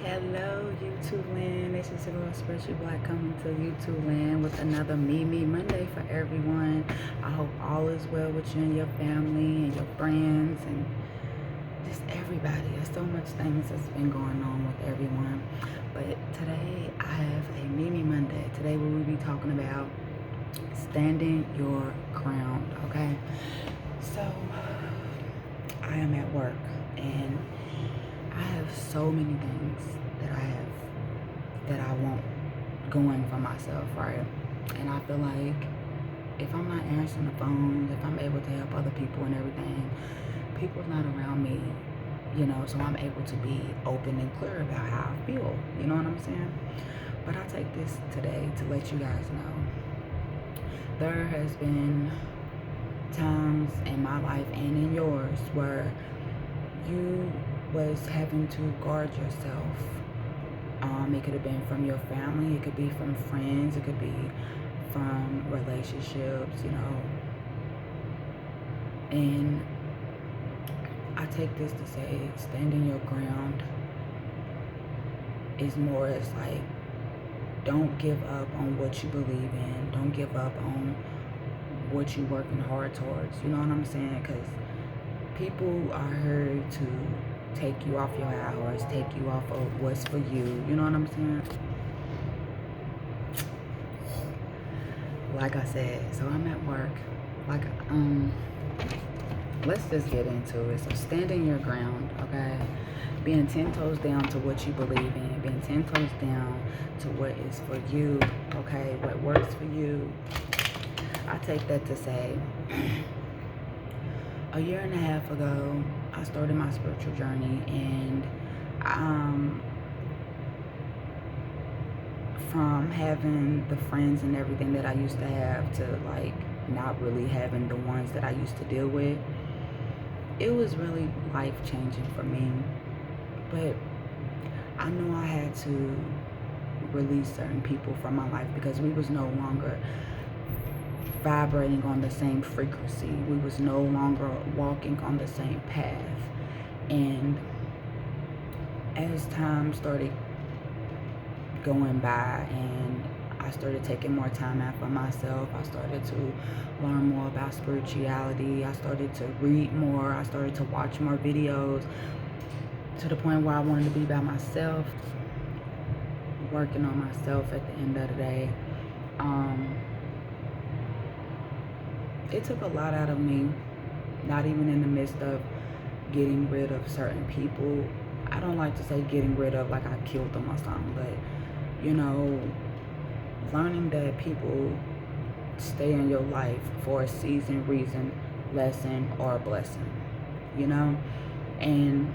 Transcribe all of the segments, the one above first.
Hello, YouTube land. This is your girl, Special Black, coming to YouTube land with another Me Monday for everyone. I hope all is well with you and your family and your friends and just everybody. There's so much things that's been going on with everyone. But today I have a Me Monday. Today we will be talking about standing your ground, okay? So I am at work and I have so many things that I want going for myself, right? And I feel like if I'm not answering the phone, if I'm able to help other people and everything, people's not around me, so I'm able to be open and clear about how I feel, you know what I'm saying? But I take this today to let you guys know there has been times in my life and in yours where you was having to guard yourself. It could have been from your family, it could be from friends, it could be from relationships, And I take this to say standing your ground is more as like, don't give up on what you believe in. Don't give up on what you're working hard towards. You know what I'm saying? Because people are here to take you off your hours, take you off of what's for you. You know what I'm saying? Like I said, so I'm at work. Let's just get into it. So standing your ground, okay? Being 10 toes down to what you believe in. Being 10 toes down to what is for you, okay? What works for you. I take that to say, a year and a half ago, I started my spiritual journey, and from having the friends and everything that I used to have to like not really having the ones that I used to deal with, it was really life-changing for me. But I knew I had to release certain people from my life because we was no longer vibrating on the same frequency. We was no longer walking on the same path. And as time started going by and I started taking more time out for myself, I started to learn more about spirituality, I started to read more, I started to watch more videos, to the point where I wanted to be by myself, working on myself at the end of the day. It took a lot out of me, not even in the midst of getting rid of certain people. I don't like to say getting rid of like I killed them or something, but learning that people stay in your life for a season, reason, lesson, or a blessing, and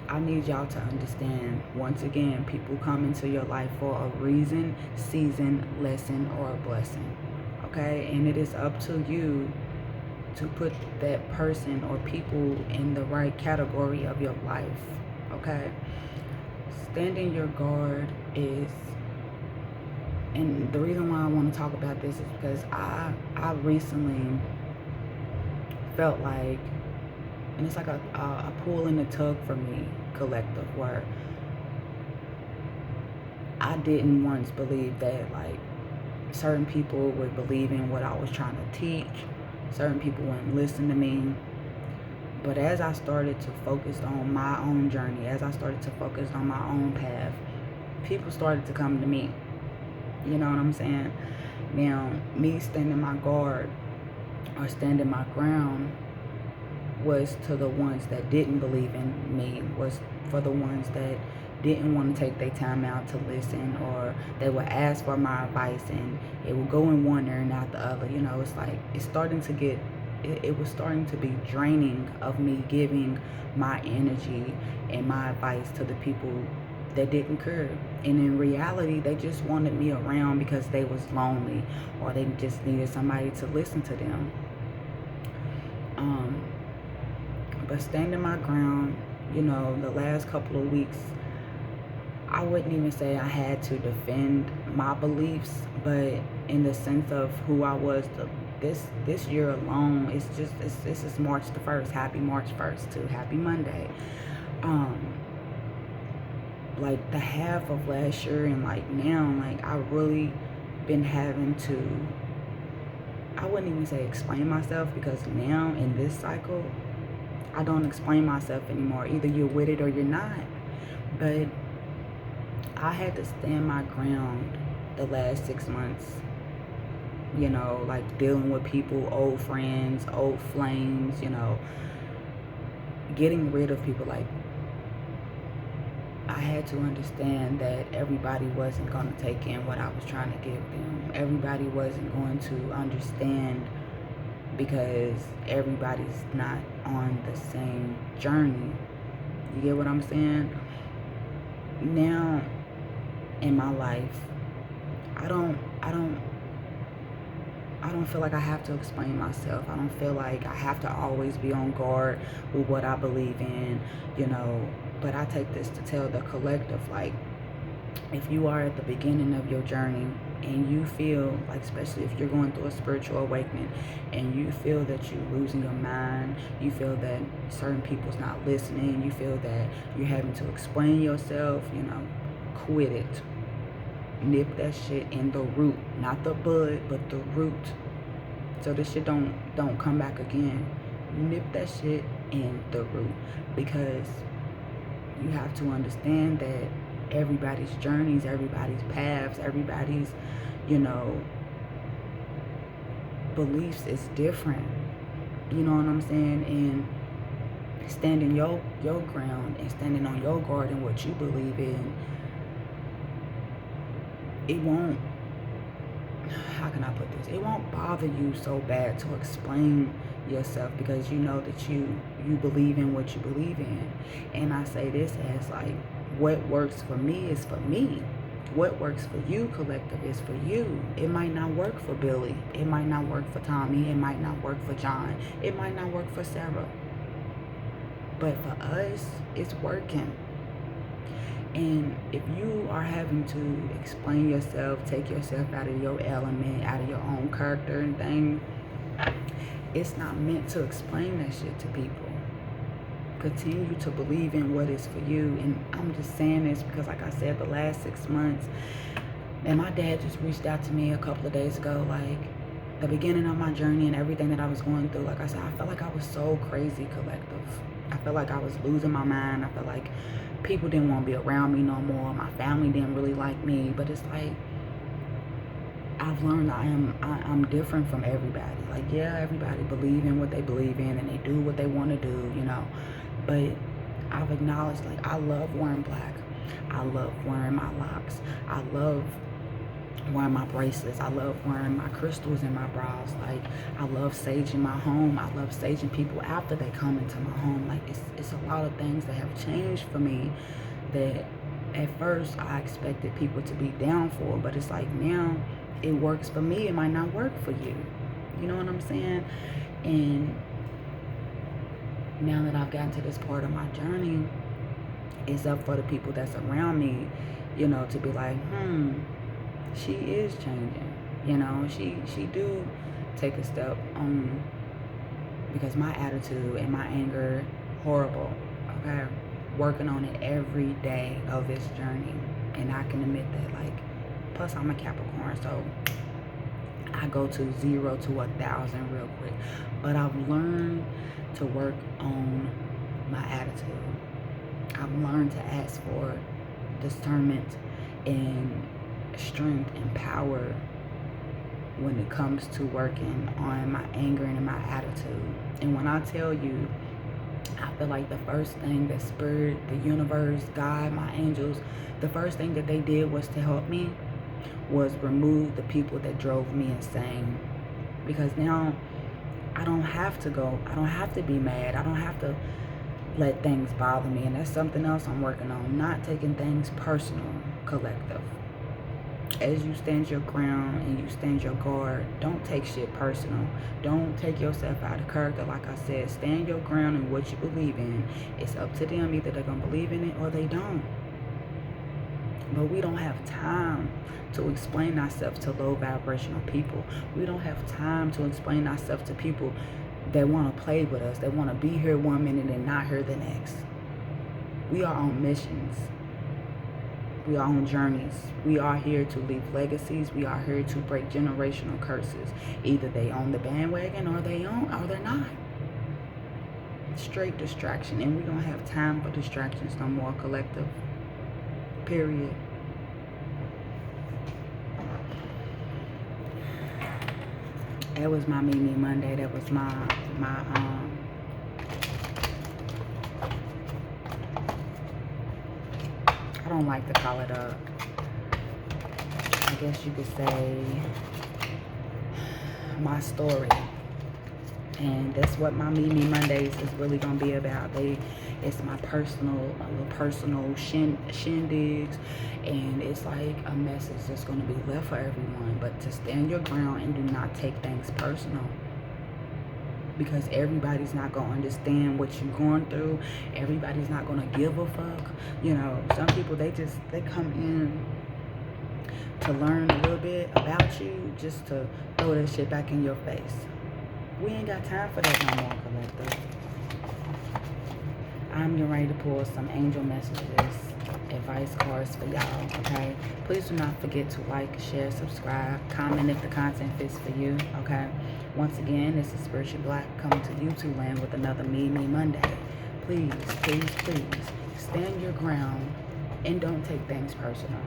I need y'all to understand, once again, people come into your life for a reason, season, lesson, or a blessing. Okay, and it is up to you to put that person or people in the right category of your life. Okay, standing your guard is, and the reason why I want to talk about this is because I recently felt like, and it's like a pull and a tug for me, collective, where I didn't once believe that like certain people would believe in what I was trying to teach. Certain people wouldn't listen to me. But as I started to focus on my own journey, as I started to focus on my own path, people started to come to me. You know what I'm saying? Now, me standing my guard or standing my ground was to the ones that didn't believe in me, was for the ones that didn't want to take their time out to listen, or they would ask for my advice and it would go in one ear and out the other. It's like it's starting to get, it was starting to be draining of me giving my energy and my advice to the people that didn't care. And in reality, they just wanted me around because they was lonely, or they just needed somebody to listen to them. But standing my ground, the last couple of weeks, I wouldn't even say I had to defend my beliefs, but in the sense of who I was, this year alone, this is March the 1st. Happy March 1st to happy Monday. like the half of last year and like now, like I really been having to, I wouldn't even say explain myself, because now in this cycle I don't explain myself anymore. Either you're with it or you're not. But I had to stand my ground the last 6 months, you know, like dealing with people, old friends, old flames, you know, getting rid of people. Like, I had to understand that everybody wasn't going to take in what I was trying to give them. Everybody wasn't going to understand, because everybody's not on the same journey. You get what I'm saying? Now in my life, I don't feel like I have to explain myself. I don't feel like I have to always be on guard with what I believe in, you know. But I take this to tell the collective, like, if you are at the beginning of your journey and you feel like, especially if you're going through a spiritual awakening and you feel that you're losing your mind, you feel that certain people's not listening, you feel that you're having to explain yourself, you know, quit it. Nip that shit in the root, not the bud, but the root, so this shit don't come back again. Nip that shit in the root, because you have to understand that everybody's journeys, everybody's paths, everybody's, you know, beliefs is different. You know what I'm saying? And standing your ground and standing on your guard and what you believe in, it won't, how can I put this? It won't bother you so bad to explain yourself, because you know that you believe in what you believe in. And I say this as like, what works for me is for me. What works for you, collective, is for you. It might not work for Billy. It might not work for Tommy. It might not work for John. It might not work for Sarah. But for us, it's working. And if you are having to explain yourself, take yourself out of your element, out of your own character and things, it's not meant to explain that shit to people. Continue to believe in what is for you. And I'm just saying this because, like I said, the last 6 months, and my dad just reached out to me a couple of days ago, like the beginning of my journey and everything that I was going through. Like I said, I felt like I was so crazy, collective. I felt like I was losing my mind. I felt like people didn't want to be around me no more. My family didn't really like me. But it's like, I've learned I'm different from everybody. Like, yeah, everybody believe in what they believe in and they do what they want to do, you know. But I've acknowledged, like, I love wearing black. I love wearing my locks. I love wearing my bracelets. I love wearing my crystals in my brows. Like, I love saging my home. I love saging people after they come into my home. Like, it's a lot of things that have changed for me that at first I expected people to be down for, but it's like, now it works for me. It might not work for you. You know what I'm saying? And now that I've gotten to this part of my journey, it's up for the people that's around me, you know, to be like, she is changing. You know, she do take a step on, because my attitude and my anger, horrible. Okay, working on it every day of this journey, and I can admit that. Like, plus I'm a Capricorn, so I go to 0 to 1,000 real quick. But I've learned to work on my attitude. I've learned to ask for discernment and strength and power when it comes to working on my anger and my attitude. And when I tell you, I feel like the first thing that Spirit, the universe, God, my angels, the first thing that they did was to help me was remove the people that drove me insane. Because now I don't have to be mad. I don't have to let things bother me. And that's something else I'm working on. Not taking things personal, collective. As you stand your ground and you stand your guard, don't take shit personal. Don't take yourself out of character. Like I said, stand your ground in what you believe in. It's up to them. Either they're going to believe in it or they don't. But we don't have time to explain ourselves to low vibrational people. We don't have time to explain ourselves to people that want to play with us, that want to be here one minute and not here the next. We are on missions. We are on journeys. We are here to leave legacies. We are here to break generational curses. Either they on the bandwagon or they're not. Straight distraction. And we don't have time for distractions no more, collective. Period. That was my Mimi Monday. That was my I don't like to call it I guess you could say, my story. And that's what my Mimi Mondays is really gonna be about. It's my little personal shindigs, and it's like a message that's gonna be left for everyone. But to stand your ground and do not take things personal, because everybody's not gonna understand what you're going through. Everybody's not gonna give a fuck. You know, some people they come in to learn a little bit about you just to throw that shit back in your face. We ain't got time for that no more, collective. I'm getting ready to pull some angel messages, advice cards for y'all, okay? Please do not forget to like, share, subscribe, comment if the content fits for you, okay? Once again, this is Spiritually Black coming to YouTube land with another Mimi Monday. Please, please, please, stand your ground and don't take things personal.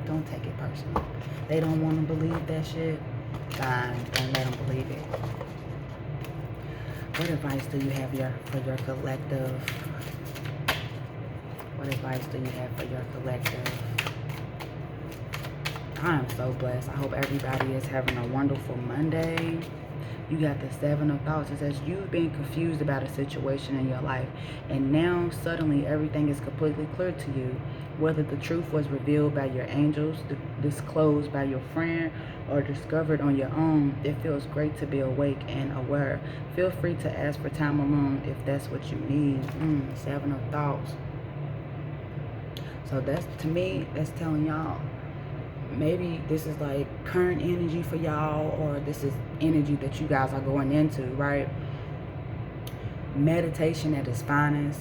Don't take it personal. They don't want to believe that shit. Fine, don't let them believe it. What advice do you have for your collective? What advice do you have for your collective? I am so blessed. I hope everybody is having a wonderful Monday. You got the 7 of thoughts. It says you've been confused about a situation in your life, and now suddenly everything is completely clear to you. Whether the truth was revealed by your angels, disclosed by your friend, or discovered on your own, it feels great to be awake and aware. Feel free to ask for time alone if that's what you need. 7 of thoughts. So that's, to me, that's telling y'all, maybe this is like current energy for y'all, or this is energy that you guys are going into, right? Meditation at its finest.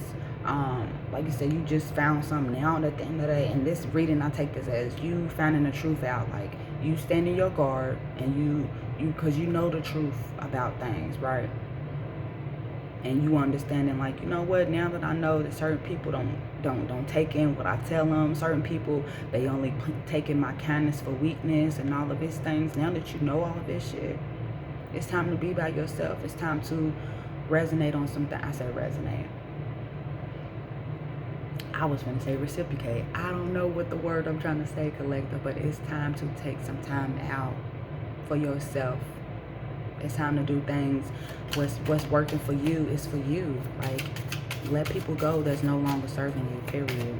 Like you said, you just found something out at the end of the day. In this reading, I take this as you finding the truth out. Like, you standing your guard, and you because you know the truth about things, right? And you understanding, like, you know what, now that I know that certain people don't take in what I tell them, certain people, they only take in my kindness for weakness and all of these things. Now that you know all of this shit, it's time to be by yourself. It's time to resonate on something. I said resonate. I was going to say reciprocate. I don't know what the word I'm trying to say, collective, but it's time to take some time out for yourself. It's time to do things. What's working for you is for you. Like, let people go that's no longer serving you, period.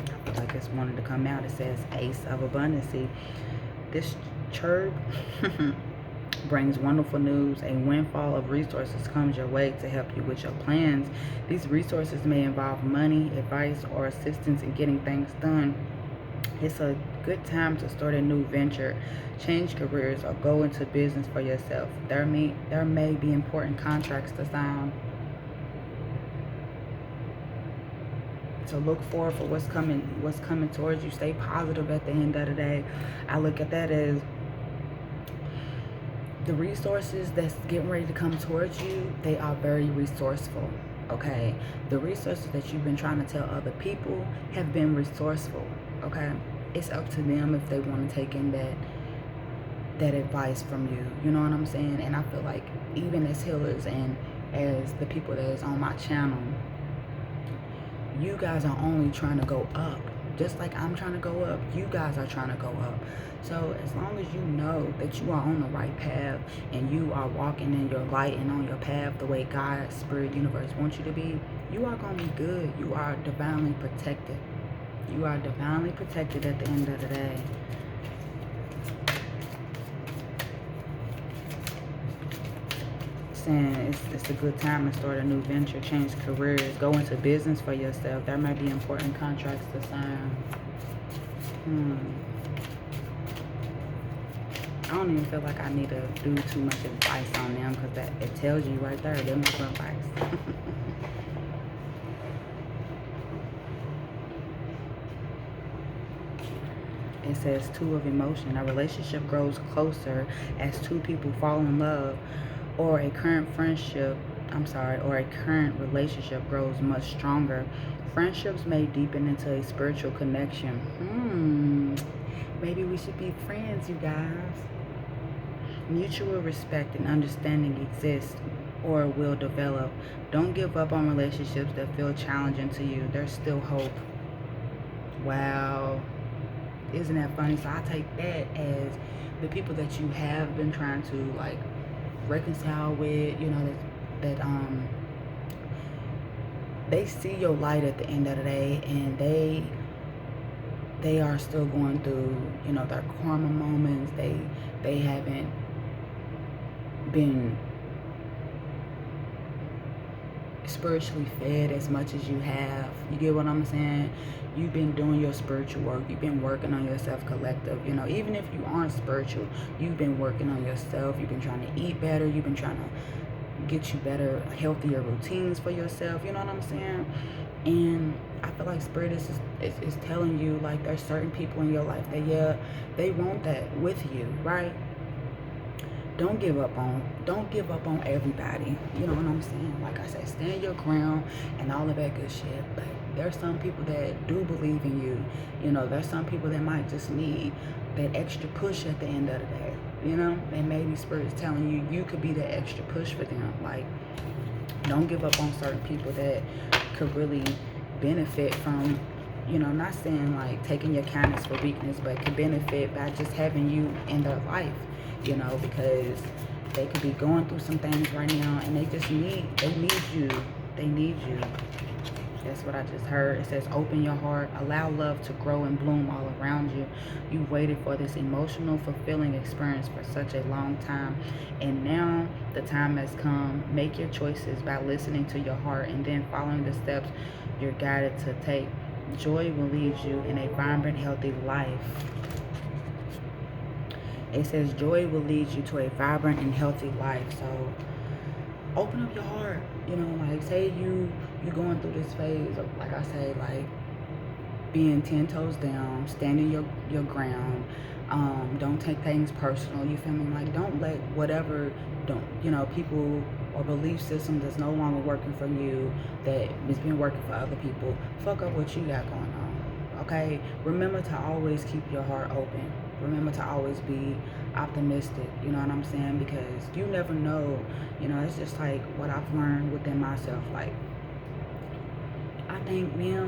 I feel like it's wanted to come out. It says Ace of Abundance. This chirp brings wonderful news. A windfall of resources comes your way to help you with your plans. These resources may involve money, advice, or assistance in getting things done. It's a good time to start a new venture, change careers, or go into business for yourself. There may be important contracts to sign. So look forward for what's coming towards you. Stay positive at the end of the day. I look at that as the resources that's getting ready to come towards you. They are very resourceful. Okay, the resources that you've been trying to tell other people have been resourceful. Okay, it's up to them if they want to take in that advice from you. You know what I'm saying? And I feel like even as healers and as the people that is on my channel, you guys are only trying to go up. Just like I'm trying to go up, you guys are trying to go up. So as long as you know that you are on the right path and you are walking in your light and on your path the way God, Spirit, Universe wants you to be, you are going to be good. You are divinely protected. You are divinely protected at the end of the day. Saying it's a good time to start a new venture, change careers, go into business for yourself. There might be important contracts to sign. I don't even feel like I need to do too much advice on them, because it tells you right there, they're my advice. It says two of emotion. A relationship grows closer as two people fall in love, or a current relationship grows much stronger. Friendships may deepen into a spiritual connection. Maybe we should be friends, you guys. Mutual respect and understanding exist or will develop. Don't give up on relationships that feel challenging to you. There's still hope. Wow. Isn't that funny? So I take that as the people that you have been trying to like reconcile with, that they see your light at the end of the day, and they are still going through, their karma moments. They haven't been spiritually fed as much as you have. You get what I'm saying? You've been doing your spiritual work. You've been working on yourself collective. Even if you aren't spiritual, you've been working on yourself. You've been trying to eat better. You've been trying to get you better, healthier routines for yourself. You know what I'm saying? And I feel like Spirit is telling you, like, there's certain people in your life that, yeah, they want that with you, right? Don't give up on everybody. You know what I'm saying? Like I said, stand your ground and all of that good shit. But there's some people that do believe in you. There's some people that might just need that extra push at the end of the day. And maybe Spirit is telling you, you could be that extra push for them. Like, don't give up on certain people that could really benefit from, not saying like taking your kindness for weakness, but could benefit by just having you in their life. Because they could be going through some things right now, and they need you. They need you. That's what I just heard. It says, open your heart, allow love to grow and bloom all around you. You waited for this emotional, fulfilling experience for such a long time, and now the time has come. Make your choices by listening to your heart and then following the steps you're guided to take. Joy will lead you in a vibrant, healthy life. It says joy will lead you to a vibrant and healthy life. So open up your heart. Like, say you going through this phase of, like I say, like being 10 toes down, standing your ground. Don't take things personal. You feel me? Like, don't let people or belief system that's no longer working for you, that has been working for other people, fuck up what you got going on. Okay? Remember to always keep your heart open. Remember to always be optimistic, you know what I'm saying? Because you never know, it's just like what I've learned within myself. Like, I think now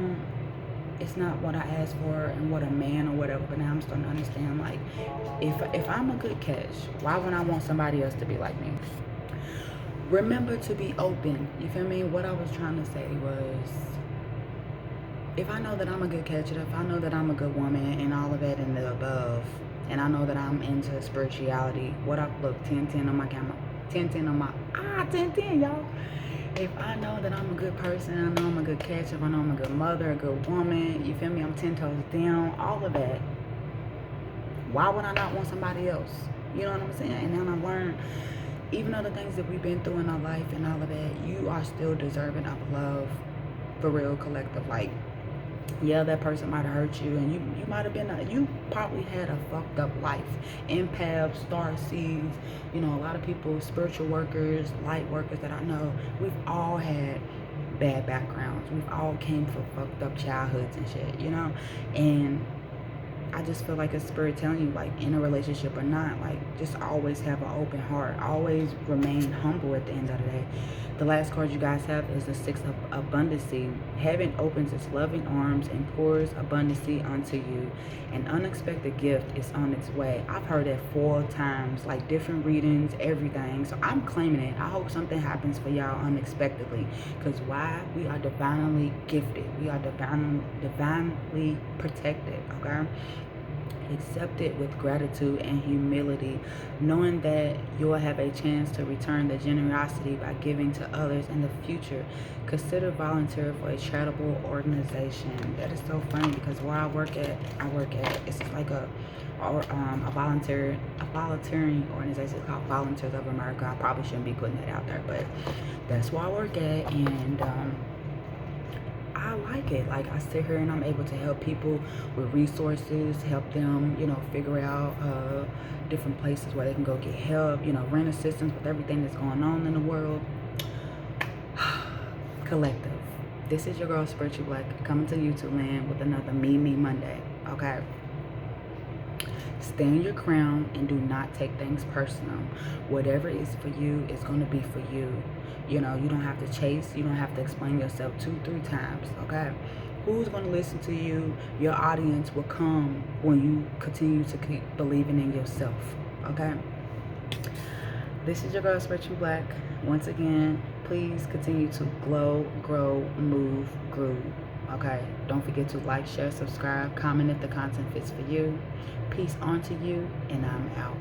it's not what I asked for and what a man or whatever, but now I'm starting to understand, like, if I'm a good catch, why would I want somebody else to be like me? Remember to be open. You feel me? What I was trying to say was, if I know that I'm a good catcher, if I know that I'm a good woman and all of that and the above, and I know that I'm into spirituality, look, 10-10 on my camera, 10-10 on my, 10-10, y'all. If I know that I'm a good person, I know I'm a good catcher, if I know I'm a good mother, a good woman, you feel me, I'm 10 toes down, all of that, why would I not want somebody else? You know what I'm saying? And then I learned, even though the things that we've been through in our life and all of that, you are still deserving of love, for real, collective. Like, yeah, that person might have hurt you, and you might have been, you probably had a fucked up life. Empaths, star seeds, a lot of people, spiritual workers, light workers that I know, we've all had bad backgrounds. We've all came from fucked up childhoods and shit, and I just feel like a Spirit telling you, like, in a relationship or not, like, just always have an open heart. Always remain humble at the end of the day. The last card you guys have is the Six of Abundancy. Heaven opens its loving arms and pours abundancy onto you. An unexpected gift is on its way. I've heard that 4 times, like different readings, everything. So I'm claiming it. I hope something happens for y'all unexpectedly. Because why? We are divinely gifted. We are divinely protected, okay? Accept it with gratitude and humility, knowing that you will have a chance to return the generosity by giving to others in the future. Consider volunteering for a charitable organization. That is so funny, because where I work at, it's like a volunteering organization called Volunteers of America. I probably shouldn't be putting that out there, but that's where I work at, and I like it. Like, I sit here and I'm able to help people with resources, help them, you know, figure out different places where they can go get help, you know, rent assistance with everything that's going on in the world. Collective. This is your girl, Spiritual Black, coming to YouTube land with another Me Monday, okay? Stand your crown and do not take things personal. Whatever is for you is going to be for you. You know, you don't have to chase. You don't have to explain yourself 2-3 times, okay? Who's going to listen to you? Your audience will come when you continue to keep believing in yourself, okay? This is your girl, Spiritual Black. Once again, please continue to glow, grow, move, groove. Okay, don't forget to like, share, subscribe, comment if the content fits for you. Peace on to you, and I'm out.